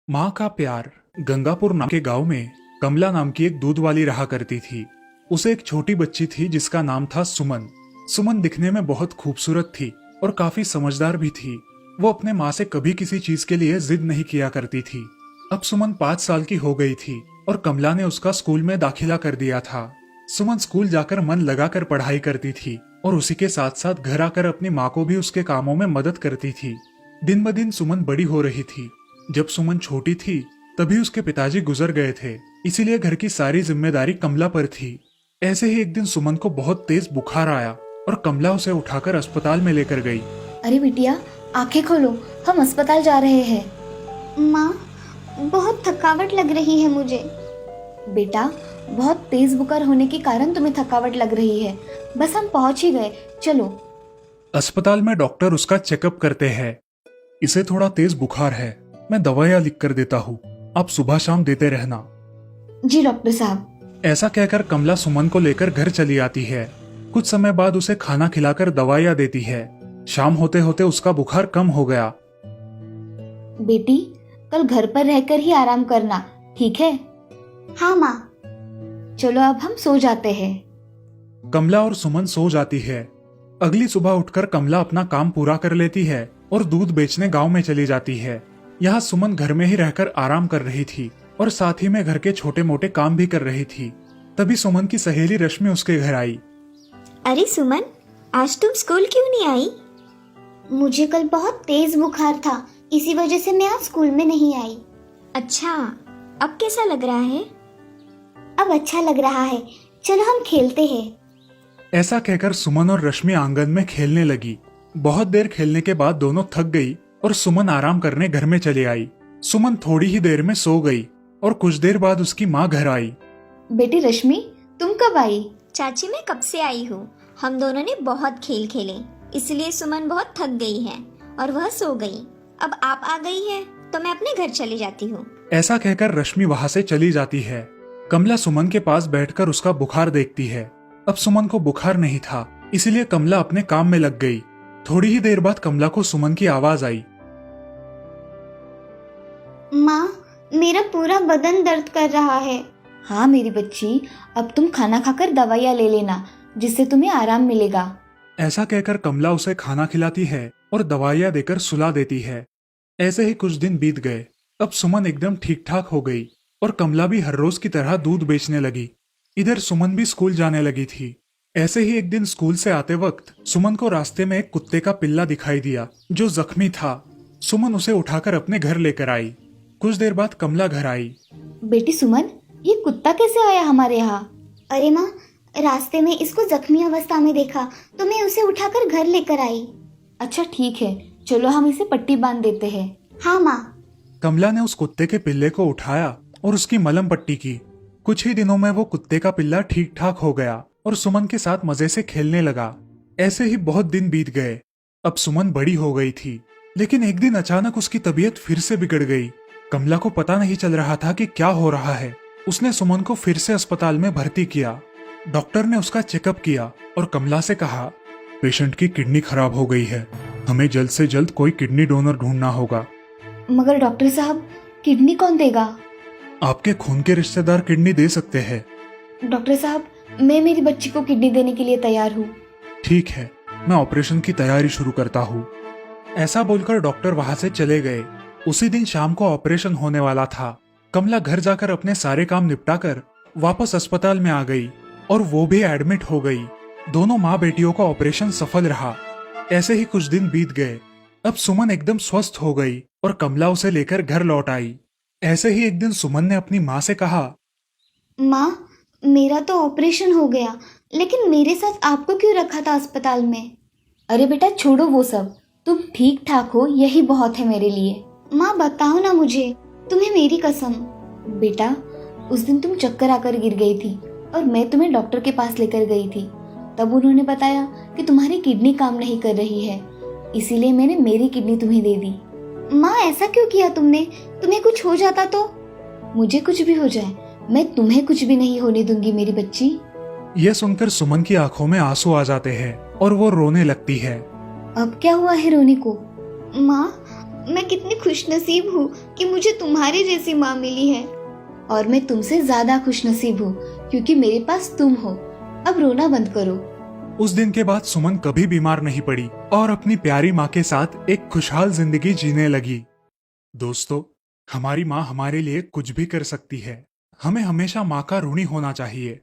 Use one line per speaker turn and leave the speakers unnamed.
माँ का प्यार। गंगापुर नाम के गांव में कमला नाम की एक दूध वाली रहा करती थी। उसे एक छोटी बच्ची थी जिसका नाम था सुमन। सुमन दिखने में बहुत खूबसूरत थी और काफी समझदार भी थी। वो अपने माँ से कभी किसी चीज के लिए जिद नहीं किया करती थी। अब सुमन 5 साल की हो गई थी और कमला ने उसका स्कूल में दाखिला कर दिया था। सुमन स्कूल जाकर मन लगाकर पढ़ाई करती थी और उसी के साथ साथ घर आकर अपनी माँ को भी उसके कामों में मदद करती थी। दिन ब दिन सुमन बड़ी हो रही थी। जब सुमन छोटी थी तभी उसके पिताजी गुजर गए थे, इसीलिए घर की सारी जिम्मेदारी कमला पर थी। ऐसे ही एक दिन सुमन को बहुत तेज बुखार आया और कमला उसे उठाकर अस्पताल में लेकर गई।
अरे बिटिया, आंखें खोलो, हम अस्पताल जा रहे हैं।
माँ, बहुत थकावट लग रही है मुझे।
बेटा, बहुत तेज बुखार होने के कारण तुम्हें थकावट लग रही है। बस हम पहुंच ही गए, चलो।
अस्पताल में डॉक्टर उसका चेकअप करते हैं। इसे थोड़ा तेज बुखार है, मैं दवाइयाँ लिख कर देता हूँ, आप सुबह शाम देते रहना।
जी डॉक्टर साहब।
ऐसा कहकर कमला सुमन को लेकर घर चली आती है। कुछ समय बाद उसे खाना खिलाकर दवाइयाँ देती है। शाम होते होते उसका बुखार कम हो गया।
बेटी, कल घर पर रहकर ही आराम करना, ठीक है?
हाँ माँ।
चलो अब हम सो जाते हैं।
कमला और सुमन सो जाती है। अगली सुबह उठकर कमला अपना काम पूरा कर लेती है और दूध बेचने गांव में चली जाती है। यहाँ सुमन घर में ही रहकर आराम कर रही थी और साथ ही में घर के छोटे मोटे काम भी कर रही थी। तभी सुमन की सहेली रश्मि उसके घर आई।
अरे सुमन, आज तुम स्कूल क्यों नहीं आई? मुझे कल बहुत तेज बुखार था, इसी वजह से मैं आज स्कूल में नहीं आई। अच्छा, अब कैसा लग रहा है? अब अच्छा लग रहा है, चलो हम खेलते हैं।
ऐसा कहकर सुमन और रश्मि आंगन में खेलने लगी। बहुत देर खेलने के बाद दोनों थक गई और सुमन आराम करने घर में चली आई। सुमन थोड़ी ही देर में सो गई और कुछ देर बाद उसकी माँ घर आई।
बेटी रश्मि, तुम कब आई?
चाची, मैं कब से आई हूँ। हम दोनों ने बहुत खेल खेले, इसलिए सुमन बहुत थक गई है और वह सो गई। अब आप आ गई है तो मैं अपने घर चली जाती हूँ।
ऐसा कहकर रश्मि वहाँ से चली जाती है। कमला सुमन के पास बैठकर उसका बुखार देखती है। अब सुमन को बुखार नहीं था, इसीलिए कमला अपने काम में लग गई। थोड़ी ही देर बाद कमला को सुमन की आवाज आई।
माँ, मेरा पूरा बदन दर्द कर रहा है।
हाँ मेरी बच्ची, अब तुम खाना खाकर दवाइयाँ ले लेना, जिससे तुम्हें आराम मिलेगा।
ऐसा कहकर कमला उसे खाना खिलाती है और दवाइयाँ देकर सुला देती है। ऐसे ही कुछ दिन बीत गए। अब सुमन एकदम ठीक ठाक हो गई और कमला भी हर रोज की तरह दूध बेचने लगी। इधर सुमन भी स्कूल जाने लगी थी। ऐसे ही एक दिन स्कूल से आते वक्त सुमन को रास्ते में एक कुत्ते का पिल्ला दिखाई दिया जो जख्मी था। सुमन उसे उठाकर अपने घर लेकर आई। कुछ देर बाद कमला घर आई।
बेटी सुमन, ये कुत्ता कैसे आया हमारे यहाँ?
अरे माँ, रास्ते में इसको जख्मी अवस्था में देखा तो मैं उसे उठाकर घर लेकर आई।
अच्छा ठीक है, चलो हम इसे पट्टी बांध देते हैं।
हाँ माँ।
कमला ने उस कुत्ते के पिल्ले को उठाया और उसकी मलहम पट्टी की। कुछ ही दिनों में वो कुत्ते का पिल्ला ठीक ठाक हो गया और सुमन के साथ मजे से खेलने लगा। ऐसे ही बहुत दिन बीत गए। अब सुमन बड़ी हो गई थी, लेकिन एक दिन अचानक उसकी तबीयत फिर से बिगड़ गई। कमला को पता नहीं चल रहा था कि क्या हो रहा है। उसने सुमन को फिर से अस्पताल में भर्ती किया। डॉक्टर ने उसका चेकअप किया और कमला से कहा, पेशेंट की किडनी खराब हो गई है, हमें जल्द से जल्द कोई किडनी डोनर ढूंढना होगा।
मगर डॉक्टर साहब, किडनी कौन देगा?
आपके खून के रिश्तेदार किडनी दे सकते हैं।
डॉक्टर साहब, मैं मेरी बच्ची को किडनी देने के लिए तैयार हूँ।
ठीक है, मैं ऑपरेशन की तैयारी शुरू करता हूँ। ऐसा बोलकर डॉक्टर वहां से चले गए। उसी दिन शाम को ऑपरेशन होने वाला था। कमला घर जाकर अपने सारे काम निपटाकर वापस अस्पताल में आ गई और वो भी एडमिट हो गई। दोनों माँ बेटियों का ऑपरेशन सफल रहा। ऐसे ही कुछ दिन बीत गए। अब सुमन एकदम स्वस्थ हो गई और कमला उसे लेकर घर लौट आई। ऐसे ही एक दिन सुमन ने अपनी माँ से कहा,
माँ, मेरा तो ऑपरेशन हो गया, लेकिन मेरे साथ आपको क्यों रखा था अस्पताल में?
अरे बेटा छोड़ो वो सब, तुम ठीक ठाक हो, यही बहुत है मेरे लिए।
माँ बताओ ना मुझे, तुम्हें मेरी कसम।
बेटा, उस दिन तुम चक्कर आकर गिर गई थी और मैं तुम्हें डॉक्टर के पास लेकर गई थी। तब उन्होंने बताया कि तुम्हारी किडनी काम नहीं कर रही है, इसीलिए मैंने मेरी किडनी तुम्हें दे दी।
माँ, ऐसा क्यों किया तुमने? तुम्हें कुछ हो जाता तो?
मुझे कुछ भी हो जाए, मैं तुम्हें कुछ भी नहीं होने दूंगी मेरी बच्ची।
यह सुनकर सुमन की आंखों में आंसू आ जाते हैं और वो रोने लगती है।
अब क्या हुआ है रोने को?
माँ,
मैं कितनी खुशनसीब हूँ कि मुझे तुम्हारी जैसी माँ मिली है। और मैं तुमसे ज्यादा खुशनसीब हूँ क्योंकि मेरे पास तुम हो। अब रोना बंद करो।
उस दिन के बाद सुमन कभी बीमार नहीं पड़ी और अपनी प्यारी माँ के साथ एक खुशहाल जिंदगी जीने लगी। दोस्तों, हमारी माँ हमारे लिए कुछ भी कर सकती है। हमें हमेशा माँ का ऋणी होना चाहिए।